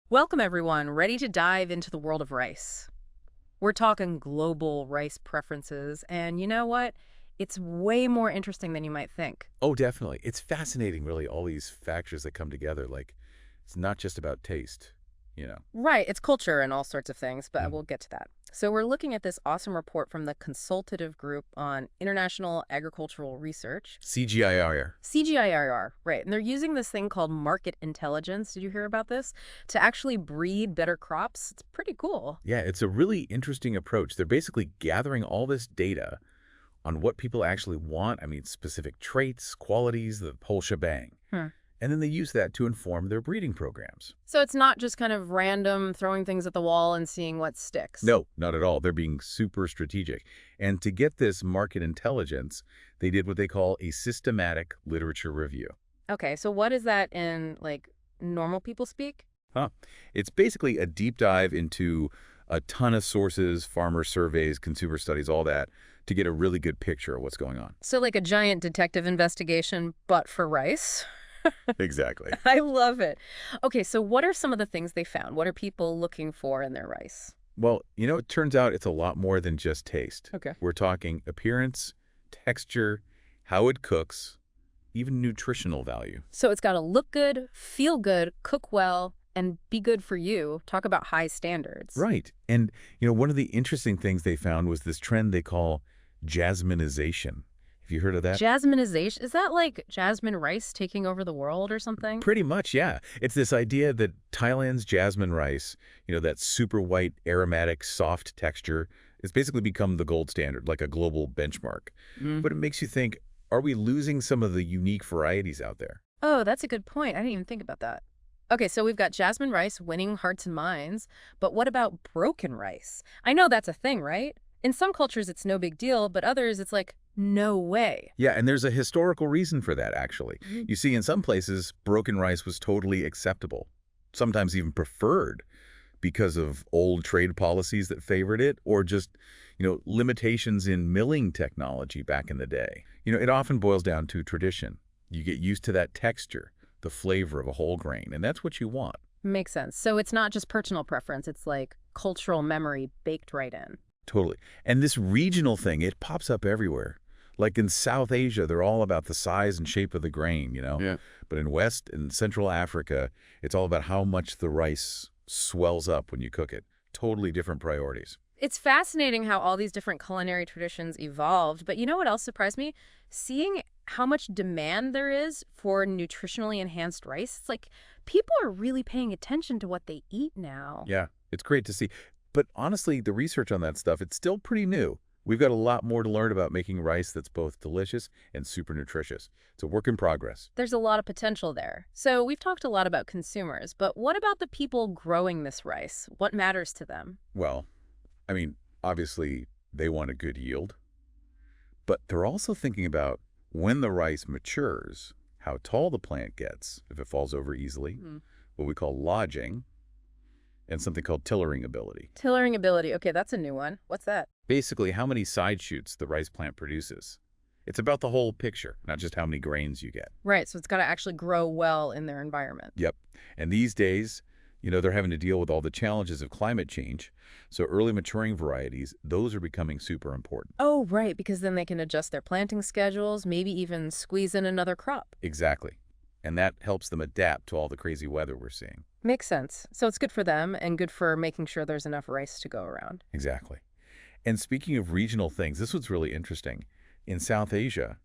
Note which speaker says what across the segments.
Speaker 1: Welcome, everyone. Ready to dive into the world of rice. We're talking global rice preferences, and you know what? It's way more interesting than you might think.
Speaker 2: Oh, definitely. It's fascinating, really, all these factors that come together. Like, it's not just about taste, you know.
Speaker 1: Right, it's culture and all sorts of things, but
Speaker 2: Mm.
Speaker 1: we'll get to that. So, we're looking at this awesome report from the Consultative Group on International Agricultural Research,
Speaker 2: CGIAR.
Speaker 1: CGIAR, right. And they're using this thing called market intelligence. Did you hear about this? To actually breed better crops. It's pretty cool.
Speaker 2: Yeah, it's a really interesting approach. They're basically gathering all this data on what people actually want. I mean, specific traits, qualities, the whole shebang.
Speaker 1: Hmm.
Speaker 2: And then they use that to inform their breeding programs.
Speaker 1: So it's not just kind of random throwing things at the wall and seeing what sticks.
Speaker 2: No, not at all. They're being super strategic. And to get this market intelligence, they did what they call a systematic literature review.
Speaker 1: Okay, so what is that in like normal people speak?
Speaker 2: Huh. It's basically a deep dive into a ton of sources, farmer surveys, consumer studies, all that, to get a really good picture of what's going on.
Speaker 1: So like a giant detective investigation, but for rice.
Speaker 2: Exactly.
Speaker 1: I love it. Okay, so what are some of the things they found? What are people looking for in their rice?
Speaker 2: Well, it turns out it's a lot more than just taste.
Speaker 1: Okay.
Speaker 2: We're talking appearance, texture, how it cooks, even nutritional value.
Speaker 1: So it's got to look good, feel good, cook well, and be good for you. Talk about high standards.
Speaker 2: Right. And, one of the interesting things they found was this trend they call jasminization. Have you heard of that?
Speaker 1: Jasminization, is that like jasmine rice taking over the world or something?
Speaker 2: Pretty much, yeah. It's this idea that Thailand's jasmine rice, that super white, aromatic, soft texture, has basically become the gold standard, like a global benchmark. But it makes you think, are we losing some of the unique varieties out there?
Speaker 1: Oh, that's a good point. I didn't even think about that. Okay, so we've got jasmine rice winning hearts and minds, but what about broken rice? I know that's a thing, right? In some cultures, it's no big deal, but others, it's like, no way.
Speaker 2: Yeah, and there's a historical reason for that, actually. You see, in some places, broken rice was totally acceptable, sometimes even preferred because of old trade policies that favored it, or just, limitations in milling technology back in the day. It often boils down to tradition. You get used to that texture, the flavor of a whole grain, and that's what you want.
Speaker 1: Makes sense. So it's not just personal preference, it's like cultural memory baked right in.
Speaker 2: Totally. And this regional thing, it pops up everywhere. Like in South Asia, they're all about the size and shape of the grain.
Speaker 3: Yeah.
Speaker 2: But in West and Central Africa, it's all about how much the rice swells up when you cook it. Totally different priorities.
Speaker 1: It's fascinating how all these different culinary traditions evolved, but you know what else surprised me? Seeing how much demand there is for nutritionally enhanced rice. It's like people are really paying attention to what they eat now.
Speaker 2: Yeah, it's great to see. But honestly, the research on that stuff, it's still pretty new. We've got a lot more to learn about making rice that's both delicious and super nutritious. It's a work in progress.
Speaker 1: There's a lot of potential there. So we've talked a lot about consumers, but what about the people growing this rice? What matters to them?
Speaker 2: Well, I mean, obviously, they want a good yield. But they're also thinking about when the rice matures, how tall the plant gets, if it falls over easily, what we call lodging, and something called tillering ability.
Speaker 1: Tillering ability. Okay, that's a new one. What's that?
Speaker 2: Basically, how many side shoots the rice plant produces. It's about the whole picture, not just how many grains you get.
Speaker 1: Right, so it's got to actually grow well in their environment.
Speaker 2: Yep. And these days, they're having to deal with all the challenges of climate change. So early maturing varieties, those are becoming super important.
Speaker 1: Oh, right, because then they can adjust their planting schedules, maybe even squeeze in another crop.
Speaker 2: Exactly. And that helps them adapt to all the crazy weather we're seeing.
Speaker 1: Makes sense. So it's good for them and good for making sure there's enough rice to go around.
Speaker 2: Exactly. And speaking of regional things, this was really interesting. In South Asia,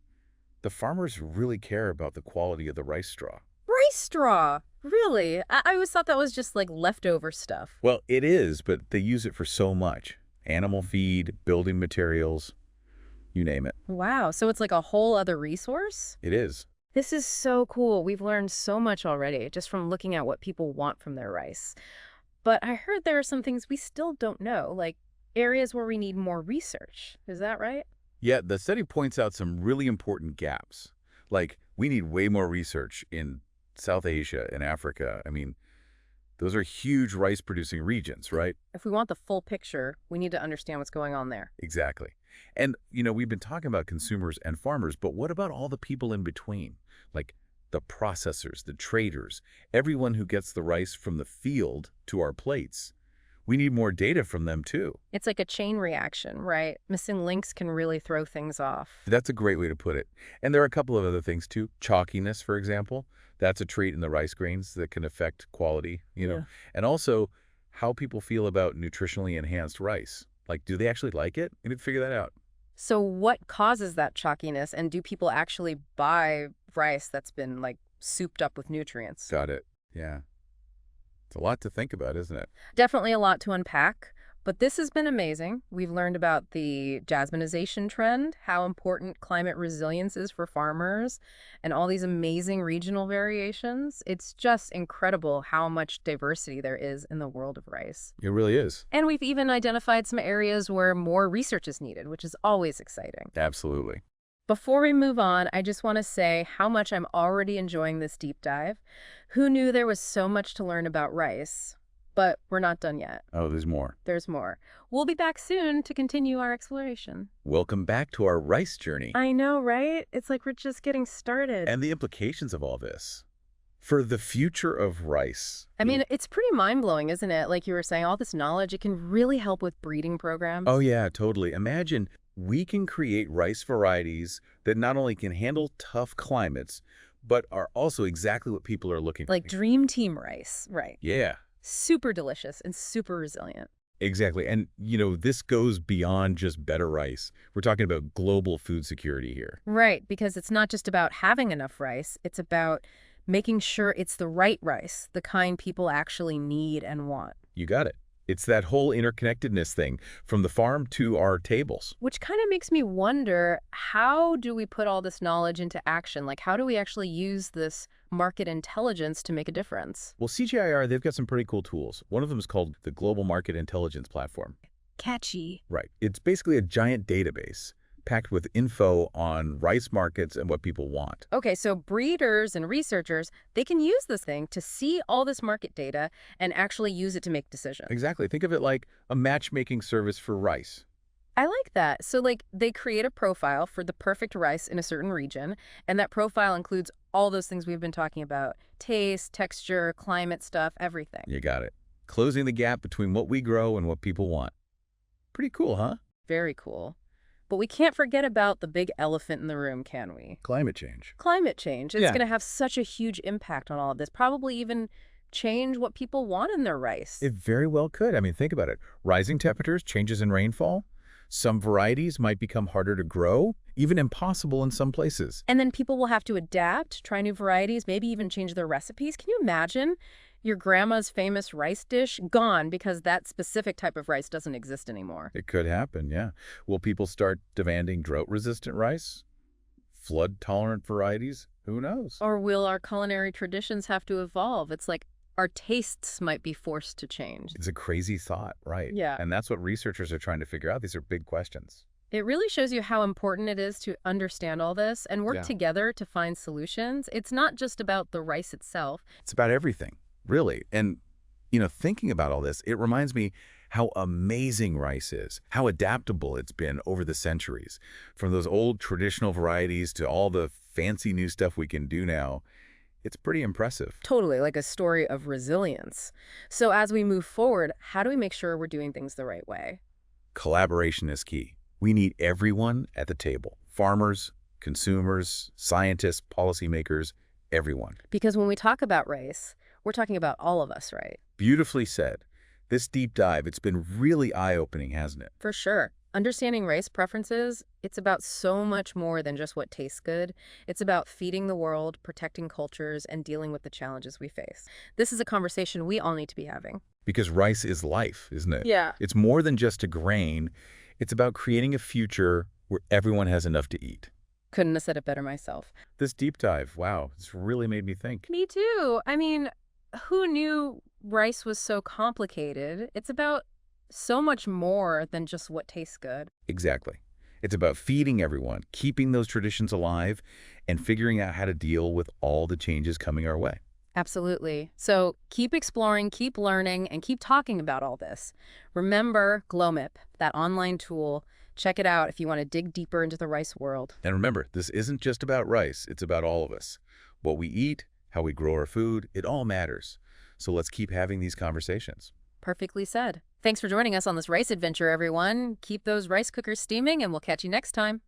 Speaker 2: the farmers really care about the quality of the rice straw.
Speaker 1: Rice straw! Really? I always thought that was just like leftover stuff.
Speaker 2: Well, it is, but they use it for so much. Animal feed, building materials, you name it.
Speaker 1: Wow, so it's like a whole other resource?
Speaker 2: It is.
Speaker 1: This is so cool. We've learned so much already just from looking at what people want from their rice. But I heard there are some things we still don't know, like areas where we need more research. Is that right?
Speaker 2: Yeah, the study points out some really important gaps. Like, we need way more research in South Asia and Africa. I mean, those are huge rice-producing regions, right?
Speaker 1: If we want the full picture, we need to understand what's going on there.
Speaker 2: Exactly. And, we've been talking about consumers and farmers, but what about all the people in between? Like the processors, the traders, everyone who gets the rice from the field to our plates. We need more data from them, too.
Speaker 1: It's like a chain reaction, right? Missing links can really throw things off.
Speaker 2: That's a great way to put it. And there are a couple of other things, too. Chalkiness, for example. That's a trait in the rice grains that can affect quality,
Speaker 1: Yeah.
Speaker 2: And also how people feel about nutritionally enhanced rice. Like, do they actually like it? We need to figure that out.
Speaker 1: So what causes that chalkiness, and do people actually buy rice that's been, like, souped up with nutrients?
Speaker 2: Got it. Yeah. It's a lot to think about, isn't it?
Speaker 1: Definitely a lot to unpack, but this has been amazing. We've learned about the jasminization trend, how important climate resilience is for farmers, and all these amazing regional variations. It's just incredible how much diversity there is in the world of rice.
Speaker 2: It really is.
Speaker 1: And we've even identified some areas where more research is needed, which is always exciting.
Speaker 2: Absolutely.
Speaker 1: Before we move on, I just want to say how much I'm already enjoying this deep dive. Who knew there was so much to learn about rice? But we're not done yet.
Speaker 2: Oh, there's more.
Speaker 1: There's more. We'll be back soon to continue our exploration.
Speaker 2: Welcome back to our rice journey
Speaker 1: I know, right? It's like we're just getting started.
Speaker 2: and the implications of all this. For the future of rice.
Speaker 1: I mean, it's pretty mind-blowing, isn't it? Like you were saying, all this knowledge, it can really help with breeding programs.
Speaker 2: Oh, yeah, totally. Imagine we can create rice varieties that not only can handle tough climates, but are also exactly what people are looking for.
Speaker 1: Like dream team rice, right?
Speaker 2: Yeah,
Speaker 1: Super delicious and super resilient.
Speaker 2: exactly. And, this goes beyond just better rice. We're talking about global food security here.
Speaker 1: Right, because it's not just about having enough rice, it's about making sure it's the right rice, the kind people actually need and want.
Speaker 2: You got it. It's that whole interconnectedness thing, from the farm to our tables.
Speaker 1: Which kind of makes me wonder, how do we put all this knowledge into action? Like, how do we actually use this market intelligence to make a difference?
Speaker 2: Well, CGIAR, they've got some pretty cool tools. One of them is called the Global Market Intelligence Platform.
Speaker 1: Catchy.
Speaker 2: Right. It's basically a giant database packed with info on rice markets and what people want.
Speaker 1: Okay, so breeders and researchers, they can use this thing to see all this market data and actually use it to make decisions.
Speaker 2: Exactly. Think of it like a matchmaking service for rice.
Speaker 1: I like that. So, like, they create a profile for the perfect rice in a certain region, and that profile includes all those things we've been talking about: taste, texture, climate stuff, everything.
Speaker 2: You got it. Closing the gap between what we grow and what people want. Pretty cool, huh?
Speaker 1: Very cool. But we can't forget about the big elephant in the room, can we?
Speaker 2: Climate change.
Speaker 1: Climate change. It's
Speaker 2: Yeah.
Speaker 1: going to have such a huge impact on all of this, probably even change what people want in their rice.
Speaker 2: It very well could. I mean, think about it. Rising temperatures, changes in rainfall. Some varieties might become harder to grow, even impossible in some places.
Speaker 1: And then people will have to adapt, try new varieties, maybe even change their recipes. Can you imagine your grandma's famous rice dish gone because that specific type of rice doesn't exist anymore?
Speaker 2: It could happen, yeah. Will people start demanding drought-resistant rice? Flood-tolerant varieties? Who knows?
Speaker 1: Or will our culinary traditions have to evolve? It's like our tastes might be forced to change.
Speaker 2: It's a crazy thought, right?
Speaker 1: Yeah.
Speaker 2: And that's what researchers are trying to figure out. These are big questions.
Speaker 1: It really shows you how important it is to understand all this and work
Speaker 2: Yeah.
Speaker 1: together to find solutions. It's not just about the rice itself.
Speaker 2: It's about everything, really. And, thinking about all this, it reminds me how amazing rice is, how adaptable it's been over the centuries. From those old traditional varieties to all the fancy new stuff we can do now, it's pretty impressive.
Speaker 1: Totally, like a story of resilience. So as we move forward, how do we make sure we're doing things the right way?
Speaker 2: Collaboration is key. We need everyone at the table. Farmers, consumers, scientists, policymakers, everyone.
Speaker 1: Because when we talk about rice, we're talking about all of us, right?
Speaker 2: Beautifully said. This deep dive, it's been really eye-opening, hasn't it?
Speaker 1: For sure. Understanding rice preferences, it's about so much more than just what tastes good. It's about feeding the world, protecting cultures, and dealing with the challenges we face. This is a conversation we all need to be having.
Speaker 2: Because rice is life, isn't it?
Speaker 1: Yeah.
Speaker 2: It's more than just a grain. It's about creating a future where everyone has enough to eat.
Speaker 1: Couldn't have said it better myself.
Speaker 2: This deep dive, wow, it's really made me think.
Speaker 1: Me too. I mean, who knew rice was so complicated? It's about so much more than just what tastes good.
Speaker 2: Exactly. It's about feeding everyone, keeping those traditions alive, and figuring out how to deal with all the changes coming our way.
Speaker 1: Absolutely. So keep exploring, keep learning, and keep talking about all this. Remember GlowMIP, that online tool. Check it out if you want to dig deeper into the rice world.
Speaker 2: And remember, this isn't just about rice, it's about all of us. What we eat, how we grow our food, it all matters. So let's keep having these conversations.
Speaker 1: Perfectly said. Thanks for joining us on this rice adventure, everyone. Keep those rice cookers steaming, and we'll catch you next time.